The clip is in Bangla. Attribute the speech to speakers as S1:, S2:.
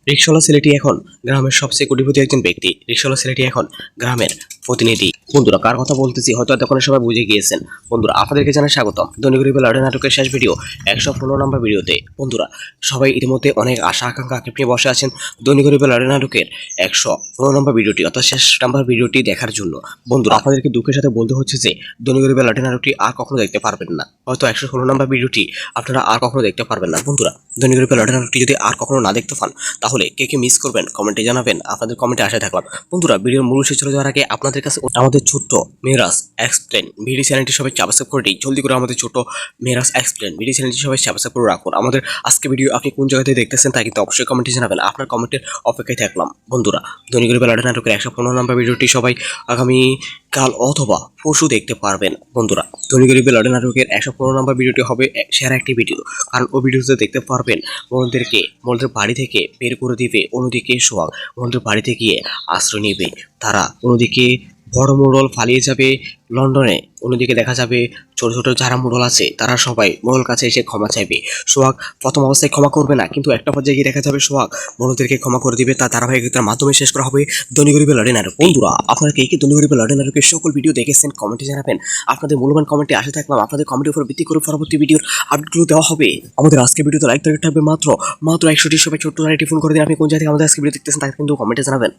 S1: রিকশাওয়ালা ছেলেটি এখন গ্রামের সবচেয়ে কোটিপতি একজন ব্যক্তি। রিকশাওয়ালা ছেলেটি এখন গ্রামের প্রতিনিধি। বন্ধুরা, কার কথা বলতেছি হয়তো এতক্ষণে সবাই বুঝে গিয়েছেন। বন্ধুরা, আপনাদেরকে জানাই স্বাগতম দৈনিক গরিবের লড়াই নাটকের শেষ ভিডিও 115 নম্বর ভিডিওতে। বন্ধুরা, সবাই ইতিমধ্যে অনেক আশা আকাঙ্ক্ষা নিয়ে বসে আছেন দৈনিক গরিবের লড়াই নাটকের 115 নম্বর ভিডিওটি অর্থাৎ শেষ নাম্বার ভিডিওটি দেখার জন্য। বন্ধুরা, আপনাদেরকে দুঃখের সাথে বলতে হচ্ছে যে দৈনিক গরিবের লড়াই নাটকটি আর কখনো দেখতে পারবেন না। হয়তো 116 নম্বর ভিডিওটি আপনারা আর কখনো দেখতে পারবেন না। বন্ধুরা, দৈনিক গরিবের লড়াই নাটকটি যদি আর কখনো না দেখতে পান তাহলে কে কে মিস করবেন কমেন্টে জানাবেন। আপনাদের কমেন্টে আশায় থাকলাম। বন্ধুরা, ভিডিওর মূল শেষে চলে যাওয়ার আগে আপনাদের কাছে আমাদের ছোট্ট মেরাজ এক্সপ্লেন ভিডিও চ্যানেলটি সবাই সাবস্ক্রাইব করে দিই। জলদি করে আমাদের ছোট মেরাজ এক্সপ্লেন ভিডিও চ্যানেলটি সবাই সাবস্ক্রাইব করে রাখুন। আমাদের আজকে ভিডিও আপনি কোন জায়গাতে দেখতেছেন তা কিন্তু অবশ্যই কমেন্টে জানাবেন। আপনার কমেন্টের অপেক্ষায় থাকলাম। বন্ধুরা, দৈনিক গরিবের লড়াই নাটকের 115 নম্বর ভিডিওটি সবাই আগামী কাল অথবা পরশু দেখতে পারবেন। বন্ধুরা, দৈনিক গরিবের লড়াই নাটকের 115 নম্বর ভিডিওটি হবে সেরা একটি ভিডিও, কারণ ওই ভিডিওতে দেখতে পারবেন বোনদের বাড়ি থেকে বের করে দিবে অন্যদিকে সোহাগ বোনদের বাড়িতে গিয়ে আশ্রয় নেবে। তারা অন্যদিকে বড় মোড়ল পালিয়ে যাবে লন্ডনে। অন্যদিকে দেখা যাবে ছোট ছোট যারা মোড়ল আছে তারা সবাই মোড়ল কাছে এসে ক্ষমা চাইবে। সোহাগ প্রথম অবস্থায় ক্ষমা করবে না, কিন্তু একটা পর্যায়ে গিয়ে দেখা যাবে সোহাগ মোড়লদেরকে ক্ষমা করে দিবে। তার ধারাবাহিকতার মাধ্যমে শেষ করা হবে দৈনিক গরিবের লড়াই নাটক। বন্ধুরা, আপনারা কে কে দৈনিক গরিবের লড়াই নাটকের সকল ভিডিও দেখেছেন কমেন্টে জানাবেন। আপনাদের মূল্যবান কমেন্টে আসে থাকলাম। আপনাদের কমেন্টের উপর ভিত্তি করে পরবর্তী ভিডিওর আপডেটগুলো দেওয়া হবে। আমাদের আজকে ভিডিওতে লাইক টার্গেট থাকবে মাত্র 100টি। সবাই ছোট্ট একটি ফোন করে দিন। আপনি কোন জায়গা থেকে আমাদের আজকে ভিডিও দেখতেছেন তা কিন্তু কমেন্টে জানাবেন।